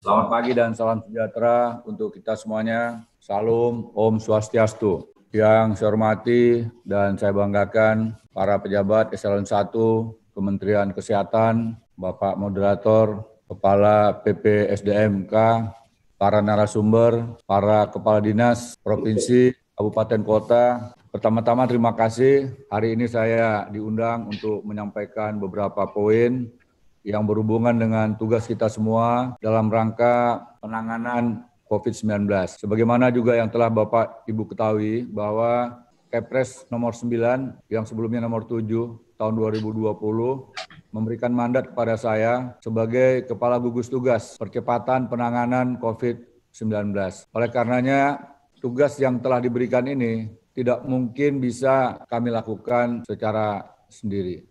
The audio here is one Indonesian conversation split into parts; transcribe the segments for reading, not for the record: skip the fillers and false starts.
Selamat pagi dan salam sejahtera untuk kita semuanya. Salam, Om Swastiastu. Yang saya hormati dan saya banggakan para pejabat Eselon 1 Kementerian Kesehatan, Bapak Moderator, Kepala PPSDMK, para narasumber, para kepala dinas, provinsi, kabupaten, kota. Pertama-tama terima kasih. Hari ini saya diundang untuk menyampaikan beberapa poin yang berhubungan dengan tugas kita semua dalam rangka penanganan COVID-19. Sebagaimana juga yang telah Bapak Ibu ketahui bahwa Kepres nomor 9 yang sebelumnya nomor 7 tahun 2020 memberikan mandat kepada saya sebagai Kepala Gugus Tugas Percepatan Penanganan COVID-19. Oleh karenanya, tugas yang telah diberikan ini tidak mungkin bisa kami lakukan secara sendiri.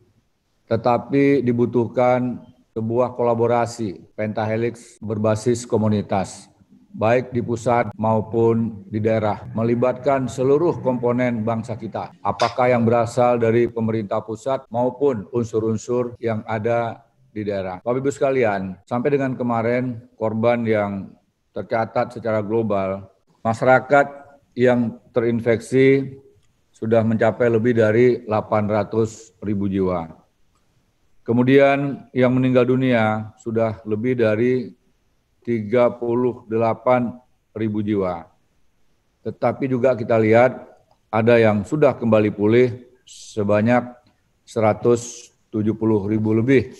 Tetapi dibutuhkan sebuah kolaborasi pentahelix berbasis komunitas, baik di pusat maupun di daerah, melibatkan seluruh komponen bangsa kita, apakah yang berasal dari pemerintah pusat maupun unsur-unsur yang ada di daerah. Bapak Ibu sekalian, sampai dengan kemarin korban yang tercatat secara global, masyarakat yang terinfeksi sudah mencapai lebih dari 800.000 jiwa. Kemudian yang meninggal dunia sudah lebih dari 38.000 jiwa. Tetapi juga kita lihat ada yang sudah kembali pulih sebanyak 170.000 lebih.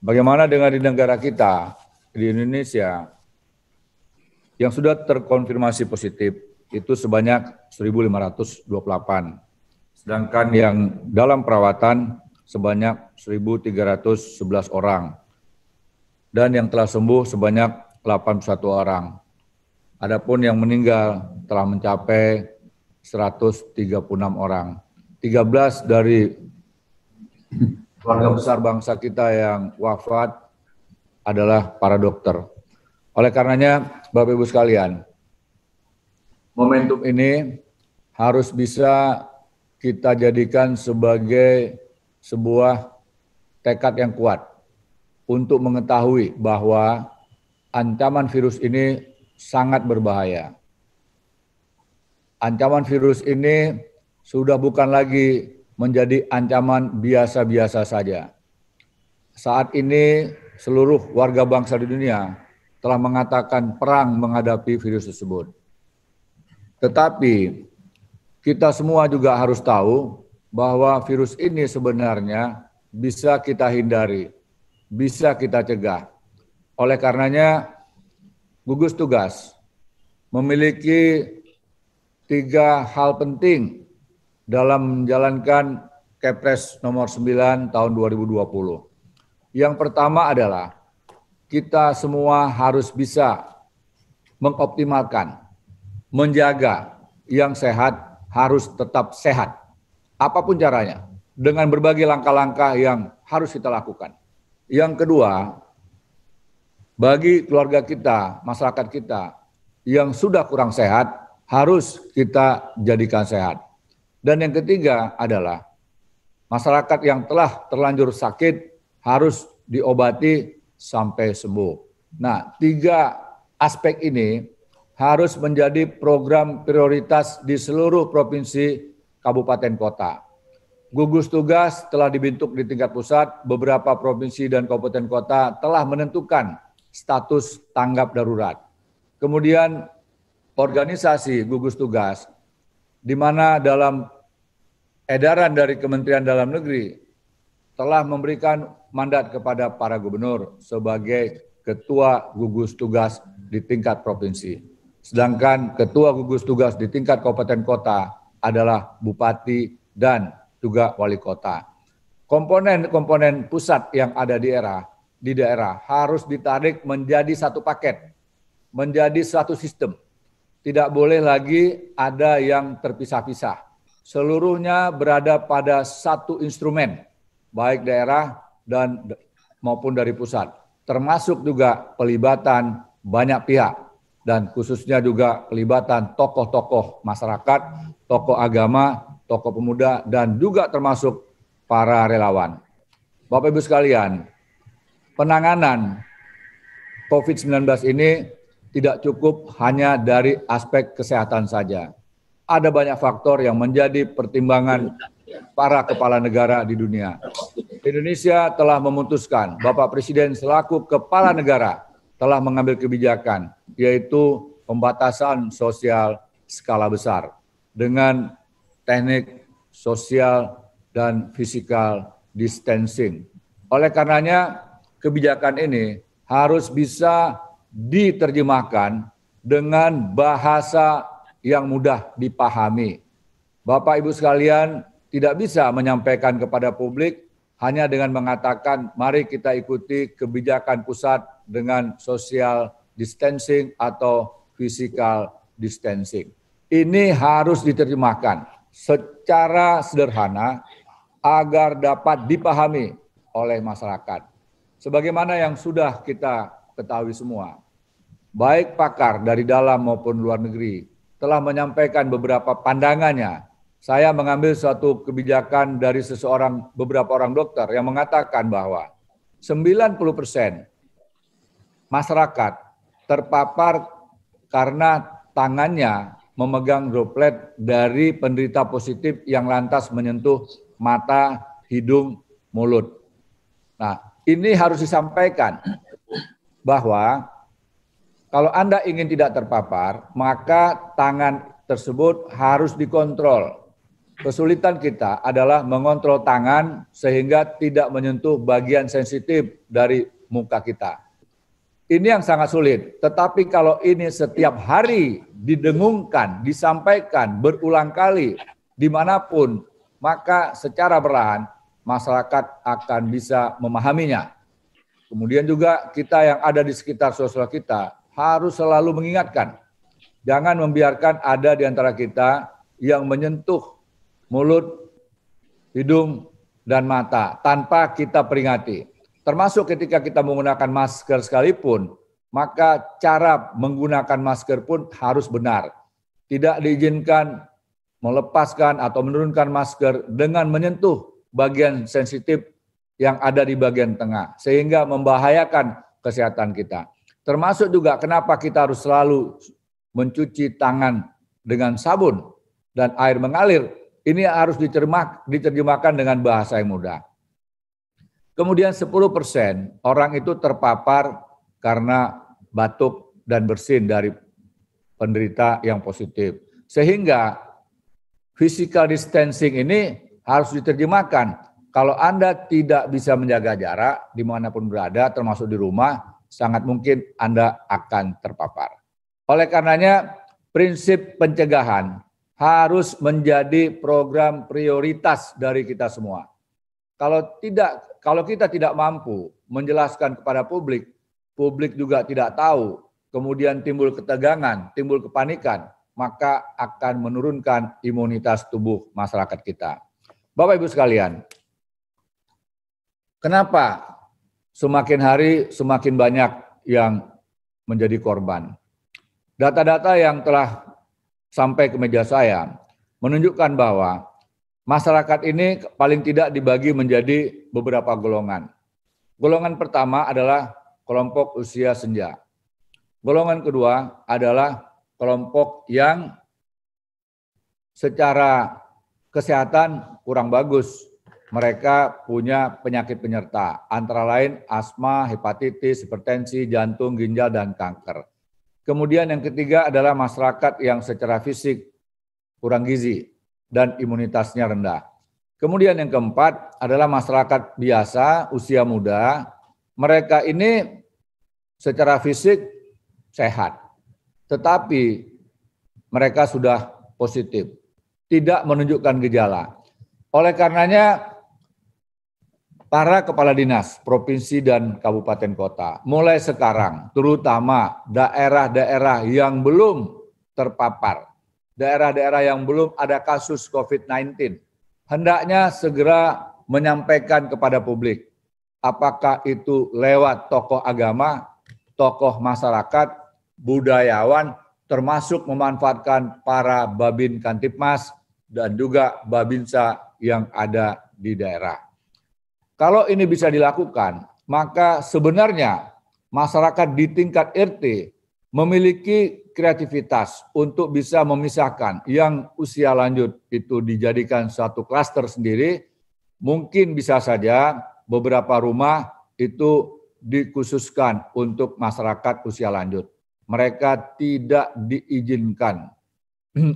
Bagaimana dengan di negara kita, di Indonesia, yang sudah terkonfirmasi positif itu sebanyak 1.528. Sedangkan yang dalam perawatan sebanyak 1.311 orang, dan yang telah sembuh sebanyak 81 orang. Adapun yang meninggal telah mencapai 136 orang. 13 dari keluarga besar bangsa kita yang wafat adalah para dokter. Oleh karenanya, Bapak Ibu sekalian, momentum ini harus bisa kita jadikan sebagai sebuah tekad yang kuat untuk mengetahui bahwa ancaman virus ini sangat berbahaya. Ancaman virus ini sudah bukan lagi menjadi ancaman biasa-biasa saja. Saat ini seluruh warga bangsa di dunia telah mengatakan perang menghadapi virus tersebut. Tetapi kita semua juga harus tahu bahwa virus ini sebenarnya bisa kita hindari, bisa kita cegah. Oleh karenanya, gugus tugas memiliki 3 hal penting dalam menjalankan Kepres nomor 9 tahun 2020. Yang pertama adalah kita semua harus bisa mengoptimalkan, menjaga yang sehat harus tetap sehat. Apapun caranya, dengan berbagai langkah-langkah yang harus kita lakukan. Yang kedua, bagi keluarga kita, masyarakat kita yang sudah kurang sehat, harus kita jadikan sehat. Dan yang ketiga adalah masyarakat yang telah terlanjur sakit harus diobati sampai sembuh. Nah, 3 aspek ini harus menjadi program prioritas di seluruh provinsi, kabupaten, kota. Gugus tugas telah dibentuk di tingkat pusat, beberapa provinsi dan kabupaten kota telah menentukan status tanggap darurat. Kemudian organisasi gugus tugas, di mana dalam edaran dari Kementerian Dalam Negeri telah memberikan mandat kepada para gubernur sebagai ketua gugus tugas di tingkat provinsi. Sedangkan ketua gugus tugas di tingkat kabupaten kota adalah bupati dan juga wali kota. Komponen-komponen pusat yang ada di daerah harus ditarik menjadi satu paket, menjadi satu sistem. Tidak boleh lagi ada yang terpisah-pisah. Seluruhnya berada pada satu instrumen, baik daerah dan maupun dari pusat. Termasuk juga pelibatan banyak pihak dan khususnya juga pelibatan tokoh-tokoh masyarakat, tokoh agama, tokoh pemuda, dan juga termasuk para relawan. Bapak Ibu sekalian, penanganan COVID-19 ini tidak cukup hanya dari aspek kesehatan saja. Ada banyak faktor yang menjadi pertimbangan para kepala negara di dunia. Indonesia telah memutuskan, Bapak Presiden selaku kepala negara telah mengambil kebijakan, yaitu pembatasan sosial skala besar dengan teknik social dan physical distancing. Oleh karenanya, kebijakan ini harus bisa diterjemahkan dengan bahasa yang mudah dipahami. Bapak Ibu sekalian tidak bisa menyampaikan kepada publik hanya dengan mengatakan mari kita ikuti kebijakan pusat dengan social distancing atau physical distancing. Ini harus diterjemahkan secara sederhana agar dapat dipahami oleh masyarakat. Sebagaimana yang sudah kita ketahui semua, baik pakar dari dalam maupun luar negeri telah menyampaikan beberapa pandangannya. Saya mengambil suatu kebijakan dari beberapa orang dokter yang mengatakan bahwa 90% masyarakat terpapar karena tangannya memegang droplet dari penderita positif yang lantas menyentuh mata, hidung, mulut. Nah, ini harus disampaikan bahwa kalau Anda ingin tidak terpapar, maka tangan tersebut harus dikontrol. Kesulitan kita adalah mengontrol tangan sehingga tidak menyentuh bagian sensitif dari muka kita. Ini yang sangat sulit. Tetapi kalau ini setiap hari didengungkan, disampaikan berulang kali, dimanapun, maka secara perlahan masyarakat akan bisa memahaminya. Kemudian juga kita yang ada di sekitar sosial kita harus selalu mengingatkan, jangan membiarkan ada di antara kita yang menyentuh mulut, hidung, dan mata tanpa kita peringati. Termasuk ketika kita menggunakan masker sekalipun, maka cara menggunakan masker pun harus benar. Tidak diizinkan melepaskan atau menurunkan masker dengan menyentuh bagian sensitif yang ada di bagian tengah, sehingga membahayakan kesehatan kita. Termasuk juga kenapa kita harus selalu mencuci tangan dengan sabun dan air mengalir. Ini harus diterjemahkan dengan bahasa yang mudah. Kemudian 10% orang itu terpapar karena batuk dan bersin dari penderita yang positif. Sehingga physical distancing ini harus diterjemahkan. Kalau Anda tidak bisa menjaga jarak dimanapun berada, termasuk di rumah, sangat mungkin Anda akan terpapar. Oleh karenanya, prinsip pencegahan harus menjadi program prioritas dari kita semua. Kalau kita tidak mampu menjelaskan kepada publik, publik juga tidak tahu, kemudian timbul ketegangan, timbul kepanikan, maka akan menurunkan imunitas tubuh masyarakat kita. Bapak Ibu sekalian, kenapa semakin hari semakin banyak yang menjadi korban? Data-data yang telah sampai ke meja saya menunjukkan bahwa masyarakat ini paling tidak dibagi menjadi beberapa golongan. Golongan pertama adalah kelompok usia senja. Golongan kedua adalah kelompok yang secara kesehatan kurang bagus. Mereka punya penyakit penyerta, antara lain asma, hepatitis, hipertensi, jantung, ginjal, dan kanker. Kemudian yang ketiga adalah masyarakat yang secara fisik kurang gizi dan imunitasnya rendah. Kemudian yang keempat adalah masyarakat biasa, usia muda. Mereka ini secara fisik sehat, tetapi mereka sudah positif, tidak menunjukkan gejala. Oleh karenanya, para kepala dinas, provinsi dan kabupaten kota, mulai sekarang, terutama daerah-daerah yang belum terpapar, daerah-daerah yang belum ada kasus COVID-19, hendaknya segera menyampaikan kepada publik, apakah itu lewat tokoh agama, tokoh masyarakat, budayawan, termasuk memanfaatkan para Babin Kantipmas dan juga Babinsa yang ada di daerah. Kalau ini bisa dilakukan, maka sebenarnya masyarakat di tingkat RT memiliki kreativitas untuk bisa memisahkan yang usia lanjut itu dijadikan satu klaster sendiri, mungkin bisa saja beberapa rumah itu dikhususkan untuk masyarakat usia lanjut. Mereka tidak diizinkan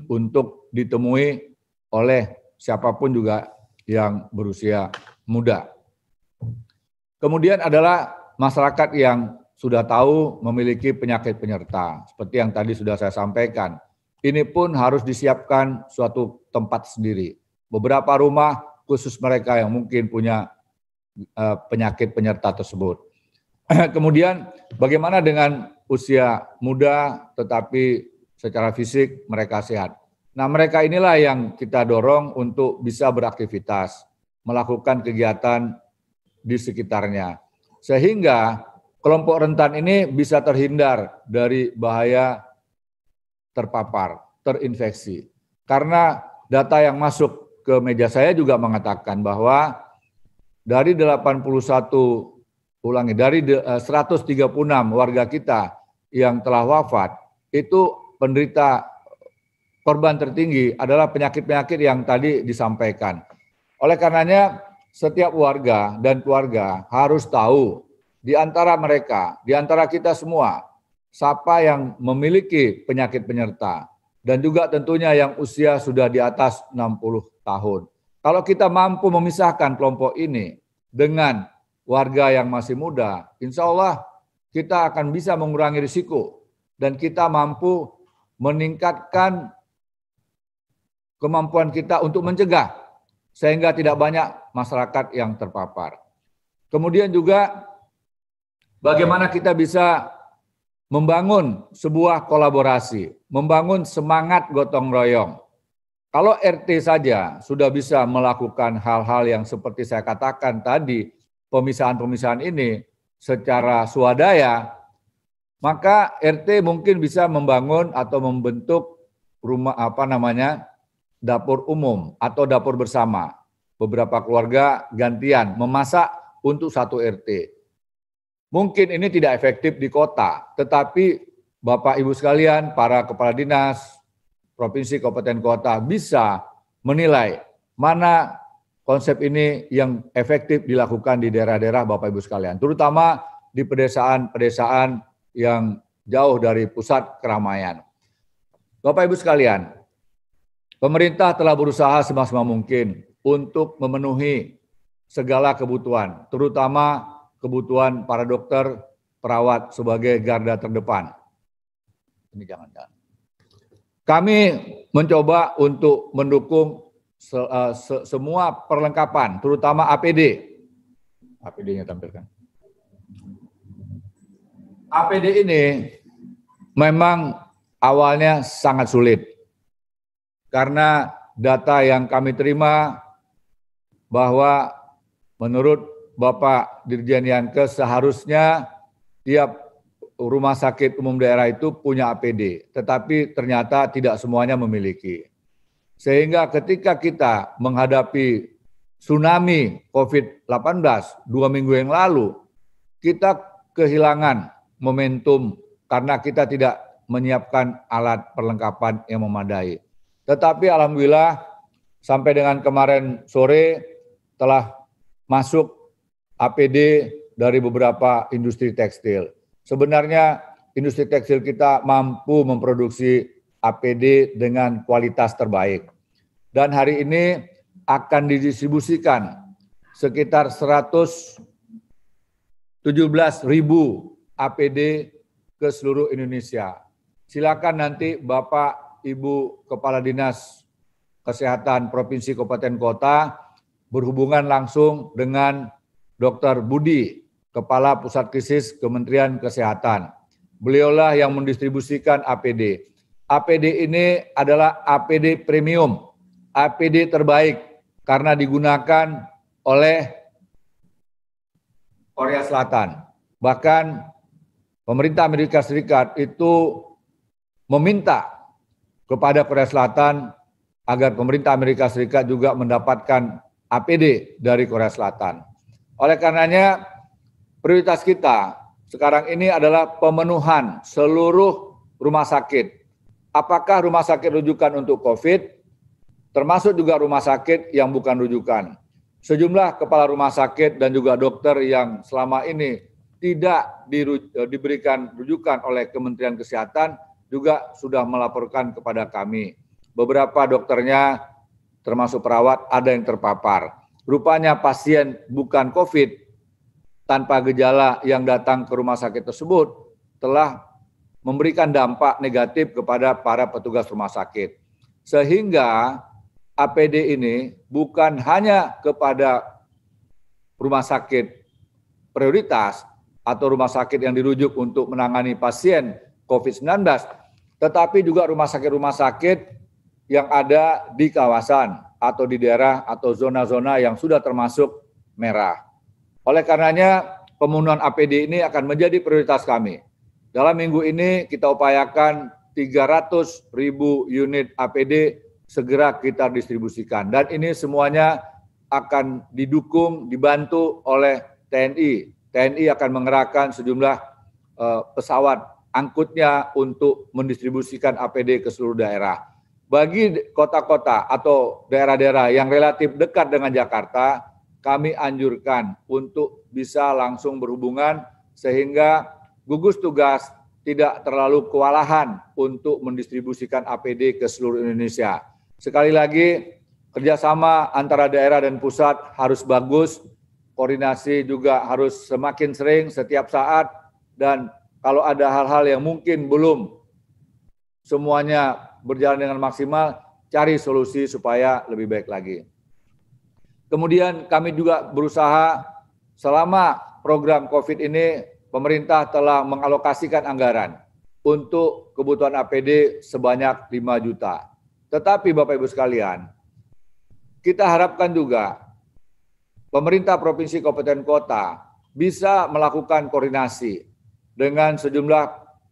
untuk ditemui oleh siapapun juga yang berusia muda. Kemudian adalah masyarakat yang sudah tahu memiliki penyakit penyerta, seperti yang tadi sudah saya sampaikan. Ini pun harus disiapkan suatu tempat sendiri. Beberapa rumah khusus mereka yang mungkin punya penyakit penyerta tersebut. Kemudian bagaimana dengan usia muda tetapi secara fisik mereka sehat. Nah, mereka inilah yang kita dorong untuk bisa beraktivitas, melakukan kegiatan di sekitarnya. Sehingga kelompok rentan ini bisa terhindar dari bahaya terpapar, terinfeksi. Karena data yang masuk ke meja saya juga mengatakan bahwa dari 136 warga kita yang telah wafat, itu penderita korban tertinggi adalah penyakit-penyakit yang tadi disampaikan. Oleh karenanya, setiap warga dan keluarga harus tahu di antara mereka, di antara kita semua, siapa yang memiliki penyakit penyerta dan juga tentunya yang usia sudah di atas 60 tahun. Kalau kita mampu memisahkan kelompok ini dengan warga yang masih muda, insya Allah kita akan bisa mengurangi risiko dan kita mampu meningkatkan kemampuan kita untuk mencegah sehingga tidak banyak masyarakat yang terpapar. Kemudian juga bagaimana kita bisa membangun sebuah kolaborasi, membangun semangat gotong royong. Kalau RT saja sudah bisa melakukan hal-hal yang seperti saya katakan tadi, pemisahan-pemisahan ini secara swadaya, maka RT mungkin bisa membangun atau membentuk rumah dapur umum atau dapur bersama. Beberapa keluarga gantian memasak untuk satu RT. Mungkin ini tidak efektif di kota, tetapi Bapak Ibu sekalian, para kepala dinas, provinsi, kabupaten, kota bisa menilai mana konsep ini yang efektif dilakukan di daerah-daerah Bapak Ibu sekalian, terutama di pedesaan-pedesaan yang jauh dari pusat keramaian. Bapak Ibu sekalian, pemerintah telah berusaha semaksimal mungkin untuk memenuhi segala kebutuhan, terutama kebutuhan para dokter, perawat sebagai garda terdepan. Ini jangan-jangan. Kami mencoba untuk mendukung semua perlengkapan, terutama APD. APD-nya tampilkan. APD ini memang awalnya sangat sulit. Karena data yang kami terima bahwa menurut Bapak Dirjen Yankes seharusnya tiap rumah sakit umum daerah itu punya APD, tetapi ternyata tidak semuanya memiliki. Sehingga ketika kita menghadapi tsunami COVID-19 2 minggu yang lalu, kita kehilangan momentum karena kita tidak menyiapkan alat perlengkapan yang memadai. Tetapi alhamdulillah sampai dengan kemarin sore telah masuk APD dari beberapa industri tekstil. Sebenarnya industri tekstil kita mampu memproduksi APD dengan kualitas terbaik. Dan hari ini akan didistribusikan sekitar 117.000 APD ke seluruh Indonesia. Silakan nanti Bapak, Ibu Kepala Dinas Kesehatan Provinsi, Kabupaten, Kota berhubungan langsung dengan Dr. Budi, Kepala Pusat Krisis Kementerian Kesehatan. Beliaulah yang mendistribusikan APD. APD ini adalah APD premium, APD terbaik karena digunakan oleh Korea Selatan. Bahkan pemerintah Amerika Serikat itu meminta kepada Korea Selatan agar pemerintah Amerika Serikat juga mendapatkan APD dari Korea Selatan. Oleh karenanya prioritas kita sekarang ini adalah pemenuhan seluruh rumah sakit. Apakah rumah sakit rujukan untuk COVID, termasuk juga rumah sakit yang bukan rujukan. Sejumlah kepala rumah sakit dan juga dokter yang selama ini tidak diberikan rujukan oleh Kementerian Kesehatan juga sudah melaporkan kepada kami. Beberapa dokternya termasuk perawat ada yang terpapar. Rupanya pasien bukan COVID tanpa gejala yang datang ke rumah sakit tersebut telah memberikan dampak negatif kepada para petugas rumah sakit. Sehingga APD ini bukan hanya kepada rumah sakit prioritas atau rumah sakit yang dirujuk untuk menangani pasien COVID-19, tetapi juga rumah sakit yang ada di kawasan atau di daerah atau zona-zona yang sudah termasuk merah. Oleh karenanya, pemenuhan APD ini akan menjadi prioritas kami. Dalam minggu ini kita upayakan 300.000 unit APD segera kita distribusikan. Dan ini semuanya akan didukung, dibantu oleh TNI. TNI akan mengerahkan sejumlah pesawat angkutnya untuk mendistribusikan APD ke seluruh daerah. Bagi kota-kota atau daerah-daerah yang relatif dekat dengan Jakarta, kami anjurkan untuk bisa langsung berhubungan sehingga gugus tugas tidak terlalu kewalahan untuk mendistribusikan APD ke seluruh Indonesia. Sekali lagi, kerjasama antara daerah dan pusat harus bagus, koordinasi juga harus semakin sering setiap saat, dan kalau ada hal-hal yang mungkin belum semuanya berjalan dengan maksimal, cari solusi supaya lebih baik lagi. Kemudian kami juga berusaha selama program COVID ini, pemerintah telah mengalokasikan anggaran untuk kebutuhan APD sebanyak 5 juta. Tetapi Bapak Ibu sekalian, kita harapkan juga pemerintah provinsi kabupaten kota bisa melakukan koordinasi dengan sejumlah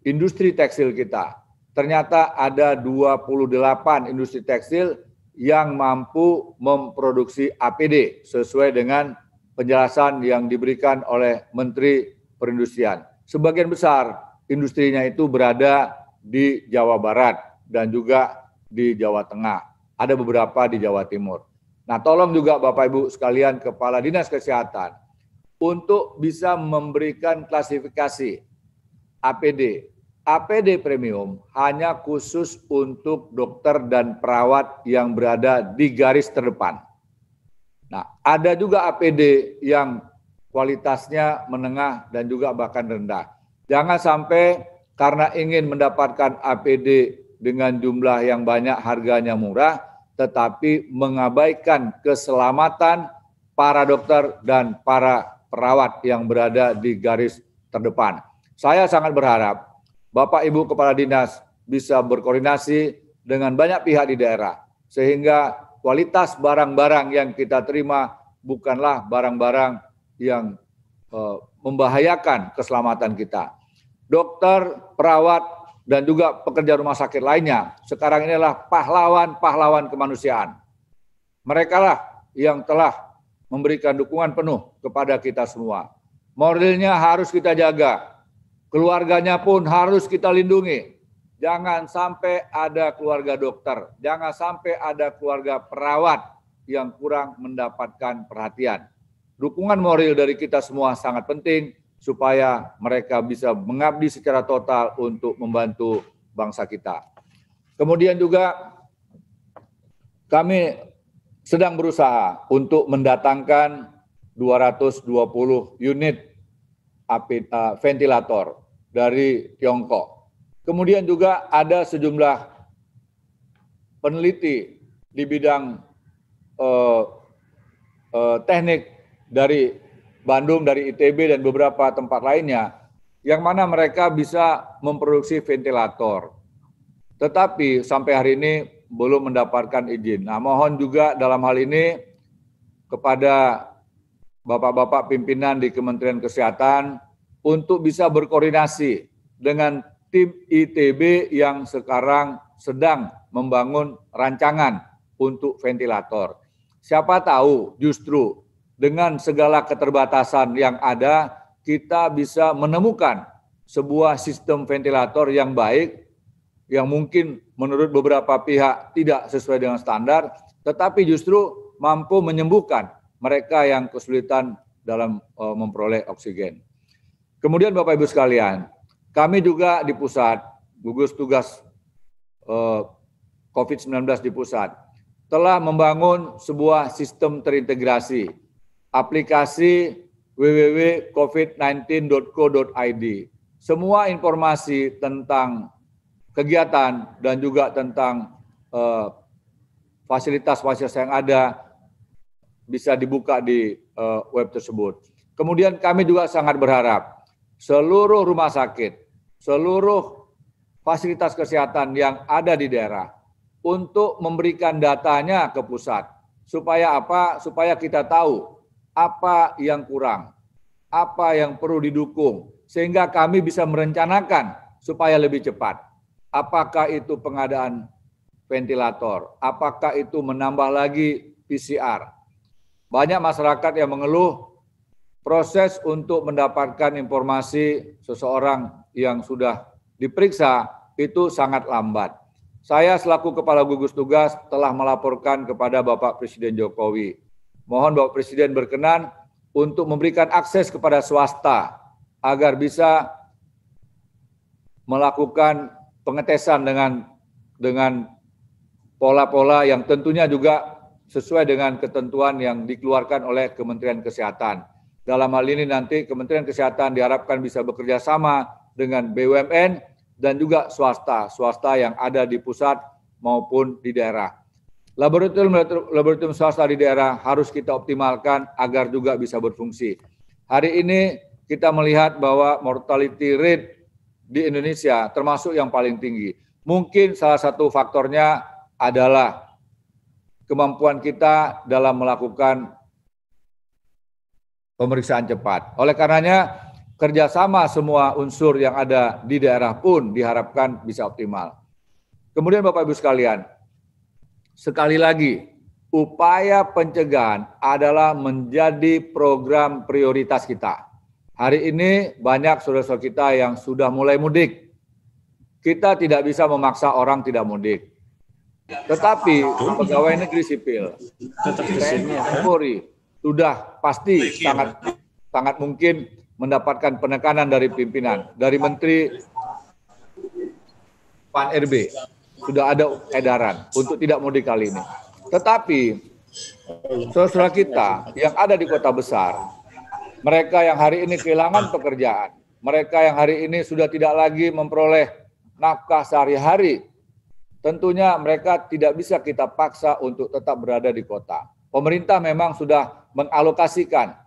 industri tekstil kita. Ternyata ada 28 industri tekstil yang mampu memproduksi APD sesuai dengan penjelasan yang diberikan oleh Menteri Perindustrian. Sebagian besar industrinya itu berada di Jawa Barat dan juga di Jawa Tengah. Ada beberapa di Jawa Timur. Nah, tolong juga Bapak Ibu sekalian Kepala Dinas Kesehatan untuk bisa memberikan klasifikasi APD. APD premium hanya khusus untuk dokter dan perawat yang berada di garis terdepan. Nah, ada juga APD yang kualitasnya menengah dan juga bahkan rendah. Jangan sampai karena ingin mendapatkan APD dengan jumlah yang banyak, harganya murah, tetapi mengabaikan keselamatan para dokter dan para perawat yang berada di garis terdepan. Saya sangat berharap Bapak Ibu Kepala Dinas bisa berkoordinasi dengan banyak pihak di daerah, sehingga kualitas barang-barang yang kita terima bukanlah barang-barang yang membahayakan keselamatan kita. Dokter, perawat, dan juga pekerja rumah sakit lainnya sekarang inilah pahlawan-pahlawan kemanusiaan. Mereka lah yang telah memberikan dukungan penuh kepada kita semua. Moralnya harus kita jaga. Keluarganya pun harus kita lindungi. Jangan sampai ada keluarga dokter, jangan sampai ada keluarga perawat yang kurang mendapatkan perhatian. Dukungan moral dari kita semua sangat penting supaya mereka bisa mengabdi secara total untuk membantu bangsa kita. Kemudian juga kami sedang berusaha untuk mendatangkan 220 unit ventilator dari Tiongkok. Kemudian juga ada sejumlah peneliti di bidang teknik dari Bandung, dari ITB dan beberapa tempat lainnya, yang mana mereka bisa memproduksi ventilator. Tetapi sampai hari ini belum mendapatkan izin. Nah, mohon juga dalam hal ini kepada Bapak-bapak pimpinan di Kementerian Kesehatan untuk bisa berkoordinasi dengan tim ITB yang sekarang sedang membangun rancangan untuk ventilator. Siapa tahu justru dengan segala keterbatasan yang ada, kita bisa menemukan sebuah sistem ventilator yang baik, yang mungkin menurut beberapa pihak tidak sesuai dengan standar, tetapi justru mampu menyembuhkan mereka yang kesulitan dalam memperoleh oksigen. Kemudian Bapak Ibu sekalian, kami juga di pusat, gugus tugas COVID-19 di pusat, telah membangun sebuah sistem terintegrasi, aplikasi www.covid19.co.id. Semua informasi tentang kegiatan dan juga tentang fasilitas-fasilitas yang ada bisa dibuka di web tersebut. Kemudian kami juga sangat berharap seluruh rumah sakit, seluruh fasilitas kesehatan yang ada di daerah untuk memberikan datanya ke pusat. Supaya apa? Supaya kita tahu apa yang kurang, apa yang perlu didukung, sehingga kami bisa merencanakan supaya lebih cepat. Apakah itu pengadaan ventilator, apakah itu menambah lagi PCR. Banyak masyarakat yang mengeluh proses untuk mendapatkan informasi seseorang yang sudah diperiksa itu sangat lambat. Saya selaku Kepala Gugus Tugas telah melaporkan kepada Bapak Presiden Jokowi. Mohon Bapak Presiden berkenan untuk memberikan akses kepada swasta agar bisa melakukan pengetesan dengan pola-pola yang tentunya juga sesuai dengan ketentuan yang dikeluarkan oleh Kementerian Kesehatan. Dalam hal ini nanti Kementerian Kesehatan diharapkan bisa bekerja sama dengan BUMN dan juga swasta yang ada di pusat maupun di daerah. Laboratorium swasta di daerah harus kita optimalkan agar juga bisa berfungsi. Hari ini kita melihat bahwa mortality rate di Indonesia termasuk yang paling tinggi. Mungkin salah satu faktornya adalah kemampuan kita dalam melakukan pemeriksaan cepat. Oleh karenanya, kerjasama semua unsur yang ada di daerah pun diharapkan bisa optimal. Kemudian Bapak Ibu sekalian, sekali lagi, upaya pencegahan adalah menjadi program prioritas kita. Hari ini banyak saudara-saudara kita yang sudah mulai mudik. Kita tidak bisa memaksa orang tidak mudik. Tetapi pegawai negeri sipil, TNI, Polri, sudah pasti sangat mungkin mendapatkan penekanan dari pimpinan, dari Menteri Pan RB. Sudah ada edaran untuk tidak mudik kali ini. Tetapi saudara-saudara kita yang ada di kota besar, mereka yang hari ini kehilangan pekerjaan, mereka yang hari ini sudah tidak lagi memperoleh nafkah sehari-hari, tentunya mereka tidak bisa kita paksa untuk tetap berada di kota. Pemerintah memang sudah mengalokasikan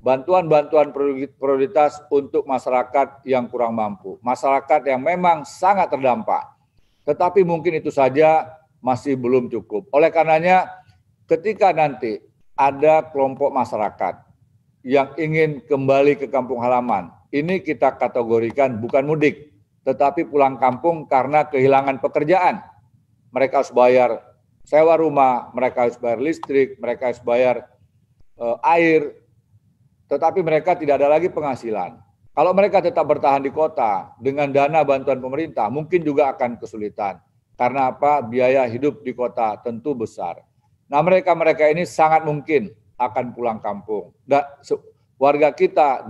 bantuan-bantuan prioritas untuk masyarakat yang kurang mampu, masyarakat yang memang sangat terdampak. Tetapi mungkin itu saja masih belum cukup. Oleh karenanya, ketika nanti ada kelompok masyarakat yang ingin kembali ke kampung halaman, ini kita kategorikan bukan mudik, tetapi pulang kampung karena kehilangan pekerjaan. Mereka harus bayar sewa rumah, mereka harus bayar listrik, mereka harus bayar air, tetapi mereka tidak ada lagi penghasilan. Kalau mereka tetap bertahan di kota dengan dana bantuan pemerintah, mungkin juga akan kesulitan. Karena apa? Biaya hidup di kota tentu besar. Nah, mereka ini sangat mungkin akan pulang kampung. Warga kita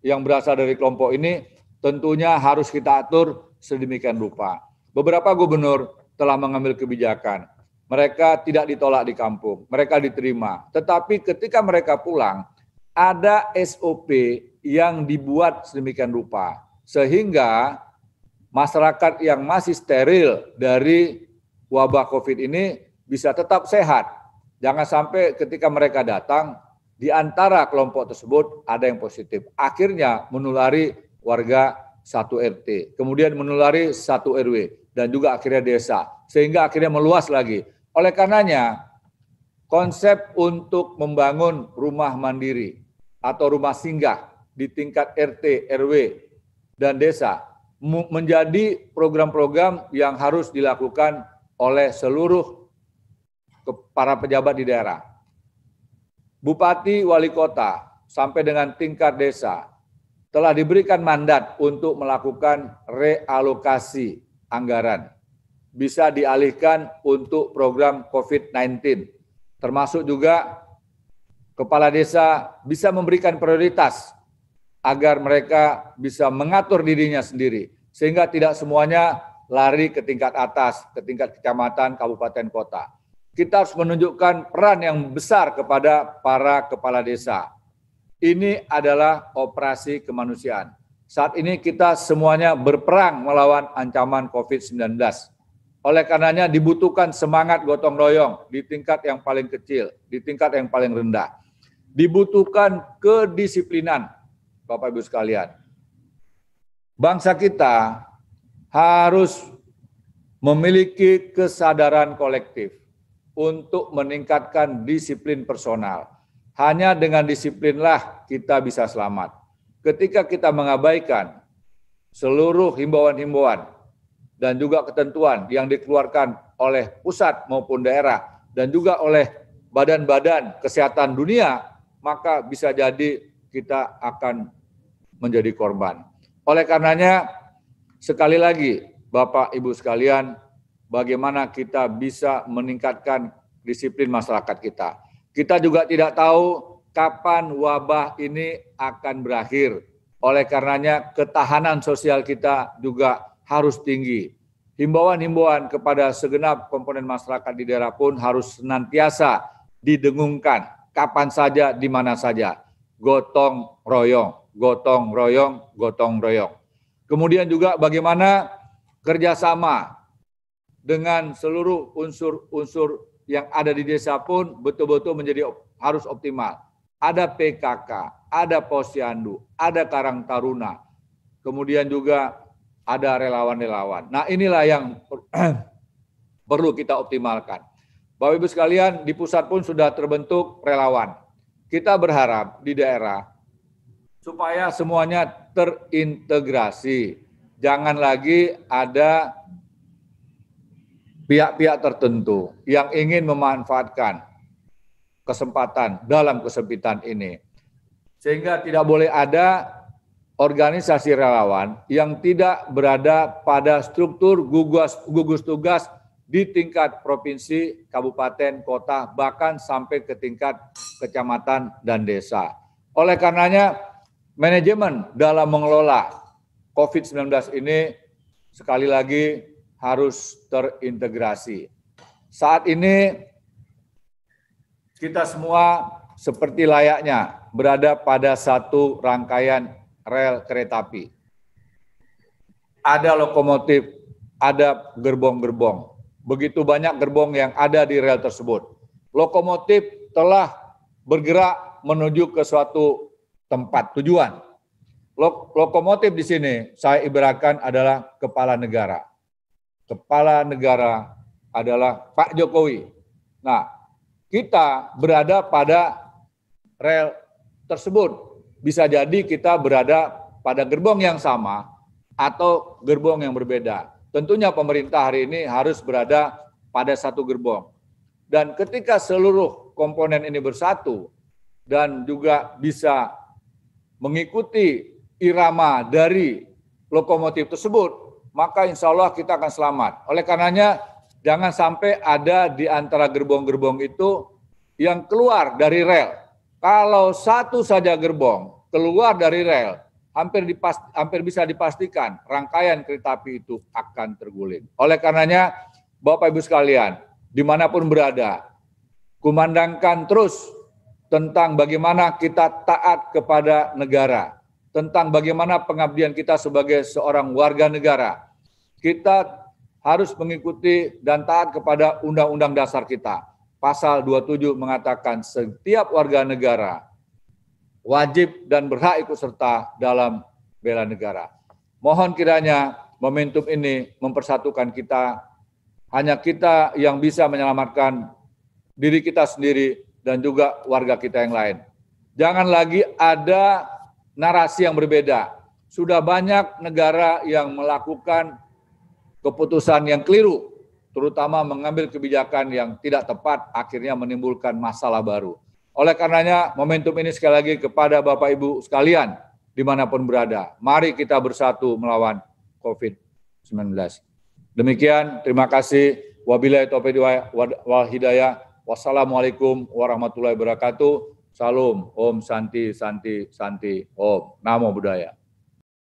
yang berasal dari kelompok ini tentunya harus kita atur sedemikian rupa. Beberapa gubernur telah mengambil kebijakan. Mereka tidak ditolak di kampung, mereka diterima. Tetapi ketika mereka pulang, ada SOP yang dibuat sedemikian rupa. Sehingga masyarakat yang masih steril dari wabah COVID ini bisa tetap sehat. Jangan sampai ketika mereka datang, di antara kelompok tersebut ada yang positif. Akhirnya menulari warga satu RT, kemudian menulari satu RW, dan juga akhirnya desa. Sehingga akhirnya meluas lagi. Oleh karenanya, konsep untuk membangun rumah mandiri atau rumah singgah di tingkat RT, RW, dan desa menjadi program-program yang harus dilakukan oleh seluruh para pejabat di daerah. Bupati, wali kota, sampai dengan tingkat desa telah diberikan mandat untuk melakukan realokasi anggaran. Bisa dialihkan untuk program COVID-19, termasuk juga kepala desa bisa memberikan prioritas agar mereka bisa mengatur dirinya sendiri, sehingga tidak semuanya lari ke tingkat atas, ke tingkat kecamatan, kabupaten, kota. Kita harus menunjukkan peran yang besar kepada para kepala desa. Ini adalah operasi kemanusiaan. Saat ini kita semuanya berperang melawan ancaman COVID-19. Oleh karenanya dibutuhkan semangat gotong royong di tingkat yang paling kecil, di tingkat yang paling rendah. Dibutuhkan kedisiplinan, Bapak Ibu sekalian. Bangsa kita harus memiliki kesadaran kolektif untuk meningkatkan disiplin personal. Hanya dengan disiplinlah kita bisa selamat. Ketika kita mengabaikan seluruh himbauan-himbauan dan juga ketentuan yang dikeluarkan oleh pusat maupun daerah dan juga oleh badan-badan kesehatan dunia, maka bisa jadi kita akan menjadi korban. Oleh karenanya, sekali lagi, Bapak Ibu sekalian, bagaimana kita bisa meningkatkan disiplin masyarakat kita. Kita juga tidak tahu kapan wabah ini akan berakhir. Oleh karenanya, ketahanan sosial kita juga harus tinggi. Himbauan-himbauan kepada segenap komponen masyarakat di daerah pun harus senantiasa didengungkan, kapan saja, di mana saja. Gotong royong, gotong royong, gotong royong. Kemudian juga bagaimana kerjasama dengan seluruh unsur-unsur yang ada di desa pun betul-betul harus optimal. Ada PKK, ada Posyandu, ada Karang Taruna, kemudian juga ada relawan-relawan. Nah, inilah yang perlu kita optimalkan. Bapak Ibu sekalian, di pusat pun sudah terbentuk relawan. Kita berharap di daerah supaya semuanya terintegrasi. Jangan lagi ada pihak-pihak tertentu yang ingin memanfaatkan kesempatan dalam kesempitan ini. Sehingga tidak boleh ada organisasi relawan yang tidak berada pada struktur gugus tugas di tingkat provinsi, kabupaten, kota, bahkan sampai ke tingkat kecamatan dan desa. Oleh karenanya, manajemen dalam mengelola COVID-19 ini sekali lagi harus terintegrasi. Saat ini kita semua seperti layaknya berada pada satu rangkaian rel kereta api. Ada lokomotif, ada gerbong-gerbong. Begitu banyak gerbong yang ada di rel tersebut. Lokomotif telah bergerak menuju ke suatu tempat tujuan. Lokomotif di sini saya ibaratkan adalah kepala negara. Kepala negara adalah Pak Jokowi. Nah, kita berada pada rel tersebut. Bisa jadi kita berada pada gerbong yang sama atau gerbong yang berbeda. Tentunya pemerintah hari ini harus berada pada satu gerbong. Dan ketika seluruh komponen ini bersatu dan juga bisa mengikuti irama dari lokomotif tersebut, maka insya Allah kita akan selamat. Oleh karenanya, jangan sampai ada di antara gerbong-gerbong itu yang keluar dari rel. Kalau satu saja gerbong keluar dari rel, hampir bisa dipastikan rangkaian kereta api itu akan terguling. Oleh karenanya, Bapak Ibu sekalian, dimanapun berada, kumandangkan terus tentang bagaimana kita taat kepada negara, tentang bagaimana pengabdian kita sebagai seorang warga negara. Kita harus mengikuti dan taat kepada Undang-Undang Dasar kita. Pasal 27 mengatakan setiap warga negara wajib dan berhak ikut serta dalam bela negara. Mohon kiranya momentum ini mempersatukan kita, hanya kita yang bisa menyelamatkan diri kita sendiri dan juga warga kita yang lain. Jangan lagi ada narasi yang berbeda. Sudah banyak negara yang melakukan keputusan yang keliru, terutama mengambil kebijakan yang tidak tepat, akhirnya menimbulkan masalah baru. Oleh karenanya, momentum ini sekali lagi kepada Bapak Ibu sekalian, dimanapun berada, mari kita bersatu melawan COVID-19. Demikian, terima kasih. Wabillahi taufiq wal hidayah. Wassalamualaikum warahmatullahi wabarakatuh. Salam, Om Santi, Santi, Santi, Om. Namo Buddhaya.